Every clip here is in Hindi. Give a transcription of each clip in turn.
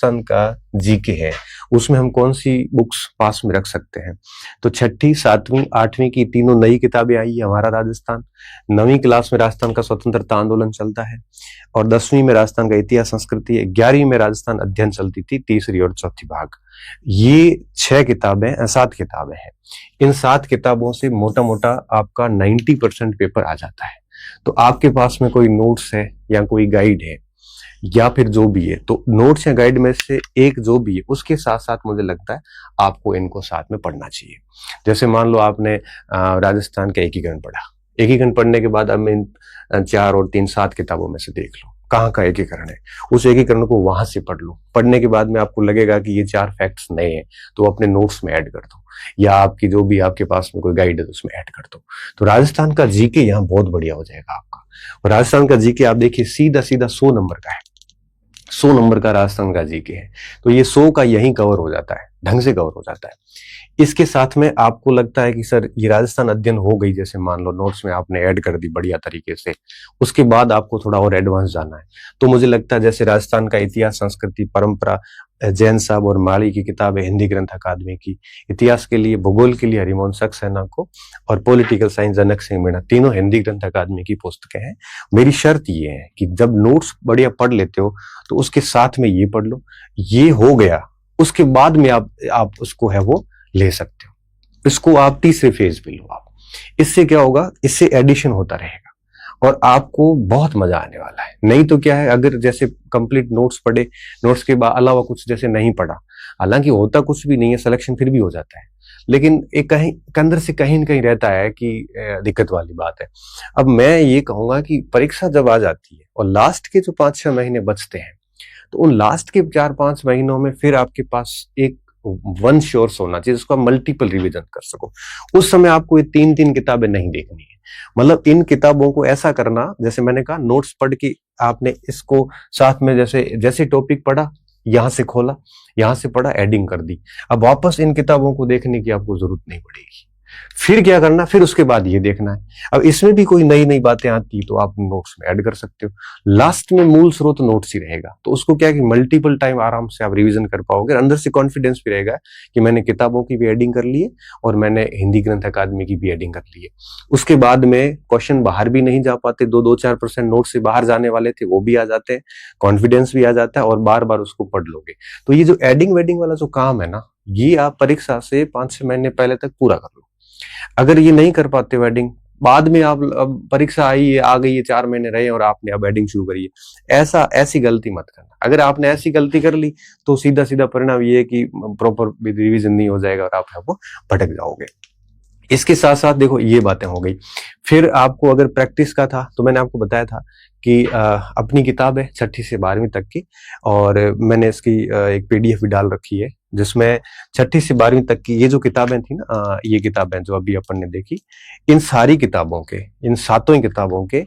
राजस्थान का जीके है उसमें हम कौन सी बुक्स पास में रख सकते हैं। तो छठी, सातवीं, आठवीं की तीनों नई किताबें आई है हमारा राजस्थान। 9वीं क्लास में राजस्थान का स्वतंत्रता आंदोलन चलता है और 10वीं में राजस्थान का इतिहास संस्कृति है। 11वीं में राजस्थान अध्ययन चलती थी, तीसरी और चौथी भाग। ये 7 किताबें हैं। इन 7 किताबों से मोटा मोटा आपका 90% पेपर आ जाता है। तो आपके पास में कोई नोट्स है या कोई गाइड है या फिर जो भी है, तो नोट्स या गाइड में से एक जो भी है उसके साथ साथ मुझे लगता है आपको इनको साथ में पढ़ना चाहिए। जैसे मान लो आपने राजस्थान का एकीकरण पढ़ा, एकीकरण पढ़ने के बाद अब इन 4 और 3 7 किताबों में से देख लो कहाँ का एकीकरण है, उस एकीकरण को वहां से पढ़ लो। पढ़ने के बाद में आपको लगेगा कि ये 4 फैक्ट्स नए हैं तो अपने नोट्स में ऐड कर दो, या आपकी जो भी आपके पास में कोई गाइड है तो उसमें ऐड कर दो। तो राजस्थान का जीके यहाँ बहुत बढ़िया हो जाएगा आपका। और राजस्थान का जीके आप देखिए सीधा सीधा 100 नंबर का है, 100 नंबर का राजस्थान का जीके है। तो ये 100 का यही कवर हो जाता है, ढंग से कवर हो जाता है। इसके साथ में आपको लगता है कि सर ये राजस्थान अध्ययन हो गई, जैसे मान लो नोट्स में आपने ऐड कर दी बढ़िया तरीके से, उसके बाद आपको थोड़ा और एडवांस जाना है। तो मुझे लगता है जैसे राजस्थान का इतिहास, संस्कृति, परंपरा, जैन साहब और माली की किताब है हिंदी ग्रंथ अकादमी की, इतिहास के लिए, भूगोल के लिए हरिमोहन सक्सेना को, और पॉलिटिकल साइंस जनक सिंह मीणा, तीनों हिंदी ग्रंथ अकादमी की पुस्तकें हैं। मेरी शर्त ये है कि जब नोट्स बढ़िया पढ़ लेते हो तो उसके साथ में ये पढ़ लो। ये हो गया, उसके बाद में आप उसको है वो ले सकते हो, इसको आप तीसरे फेज पे लो आप। इससे क्या होगा, इससे एडिशन होता रहेगा और आपको बहुत मजा आने वाला है। नहीं तो क्या है, अगर जैसे कंप्लीट नोट्स पढ़े, नोट्स के बाद अलावा कुछ जैसे नहीं पढ़ा, हालांकि होता कुछ भी नहीं है, सिलेक्शन फिर भी हो जाता है, लेकिन एक कहीं अंदर से कहीं न कहीं रहता है कि दिक्कत वाली बात है। अब मैं ये कहूंगा कि परीक्षा जब आ जाती है और लास्ट के जो 5-6 महीने बचते हैं, तो उन लास्ट के 4-5 महीनों में फिर आपके पास एक वन सोर्स होना चाहिए जिसको आप मल्टीपल रिवीजन कर सको। उस समय आपको ये 3-3 किताबें नहीं देखनी है। मतलब इन किताबों को ऐसा करना, जैसे मैंने कहा, नोट्स पढ़ के आपने इसको साथ में जैसे टॉपिक पढ़ा, यहां से खोला, यहां से पढ़ा, एडिंग कर दी। अब वापस इन किताबों को देखने की आपको जरूरत नहीं पड़ेगी। फिर क्या करना, फिर उसके बाद ये देखना है। अब इसमें भी कोई नई नई बातें आती तो आप नोट्स में ऐड कर सकते हो। लास्ट में मूल स्रोत नोट्स ही रहेगा, तो उसको क्या कि मल्टीपल टाइम आराम से आप रिवीजन कर पाओगे। अंदर से कॉन्फिडेंस भी रहेगा कि मैंने किताबों की भी एडिंग कर ली है और मैंने हिंदी ग्रंथ अकादमी की भी एडिंग कर ली है। उसके बाद में क्वेश्चन बाहर भी नहीं जा पाते, 2-4% नोट से बाहर जाने वाले थे वो भी आ जाते हैं, कॉन्फिडेंस भी आ जाता है और बार बार उसको पढ़ लोगे। तो ये जो एडिंग वेडिंग वाला जो काम है ना, ये आप परीक्षा से 5-6 महीने पहले तक पूरा कर लो। अगर ये नहीं कर पाते वेडिंग, बाद में आप अब परीक्षा आ गई है, 4 महीने रहे और आपने अब वेडिंग शुरू करी है, ऐसी गलती मत करना। अगर आपने ऐसी गलती कर ली तो सीधा सीधा परिणाम ये है कि प्रॉपर रिवीजन नहीं हो जाएगा और आप है वो भटक जाओगे। इसके साथ साथ देखो ये बातें हो गई। फिर आपको अगर प्रैक्टिस का था तो मैंने आपको बताया था कि अपनी किताब है 6ठी से 12वीं तक की, और मैंने इसकी एक पीडीएफ भी डाल रखी है जिसमें 6ठी से 12वीं तक की ये जो किताबें थी ना, ये किताबें जो अभी अपन ने देखी, इन सारी किताबों के, इन 7 ही किताबों के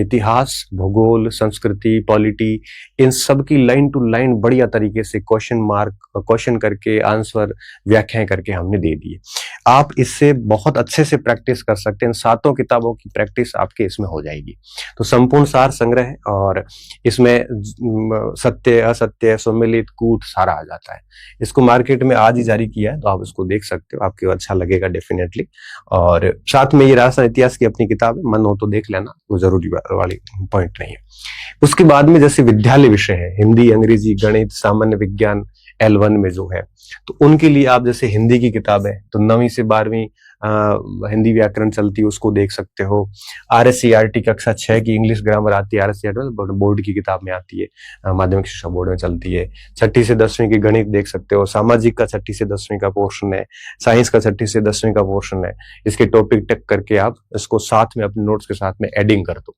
इतिहास, भूगोल, संस्कृति, पॉलिटी, इन सब की लाइन टू लाइन बढ़िया तरीके से क्वेश्चन करके आंसर, व्याख्याएं करके हमने दे दिए। आप इससे बहुत अच्छे से प्रैक्टिस कर सकते हैं। इन 7 किताबों की प्रैक्टिस आपके इसमें हो जाएगी। तो संपूर्ण सार संग्रह है और इसमें सत्य, असत्य, सम्मिलित, कूट सारा आ जाता है। इसको मार्केट में आज ही जारी किया है तो आप इसको देख सकते हो, आपको अच्छा लगेगा डेफिनेटली। और साथ में ये राजस्थान इतिहास की अपनी किताब है, मन हो तो देख लेना, वो जरूरी वाली पॉइंट नहीं है। उसके बाद में जैसे विद्यालय विषय है, हिंदी, अंग्रेजी, गणित, सामान्य विज्ञान L1 में जो है, तो उनके लिए आप जैसे हिंदी की किताब है तो 9वीं से 12वीं हिंदी व्याकरण चलती है, उसको देख सकते हो। RSCRT कक्षा 6 की इंग्लिश ग्रामर आती है, RSCRT बोर्ड की किताब में आती है, माध्यमिक शिक्षा बोर्ड में चलती है। 6ठी से 10वीं की गणित देख सकते हो, सामाजिक का 6ठी से 10वीं का पोर्शन है, साइंस का 6ठी से 10वीं का पोर्शन है। इसके टॉपिक टेक करके आप इसको साथ में अपने नोट्स के साथ में एडिंग कर दो,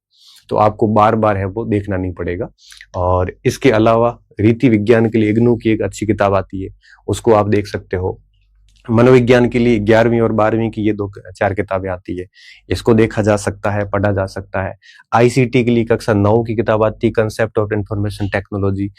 तो आपको बार बार है वो देखना नहीं पड़ेगा। और इसके अलावा रीति विज्ञान के लिए इग्नू की एक अच्छी किताब आती है, उसको आप देख सकते हो। मनोविज्ञान के लिए 11वीं और 12वीं की ये 2-4 किताबें आती है, इसको देखा जा सकता है, पढ़ा जा सकता है। ICT के लिए कक्षा 9 की किताब आती है, कंसेप्ट ऑफ इंफॉर्मेशन टेक्नोलॉजी।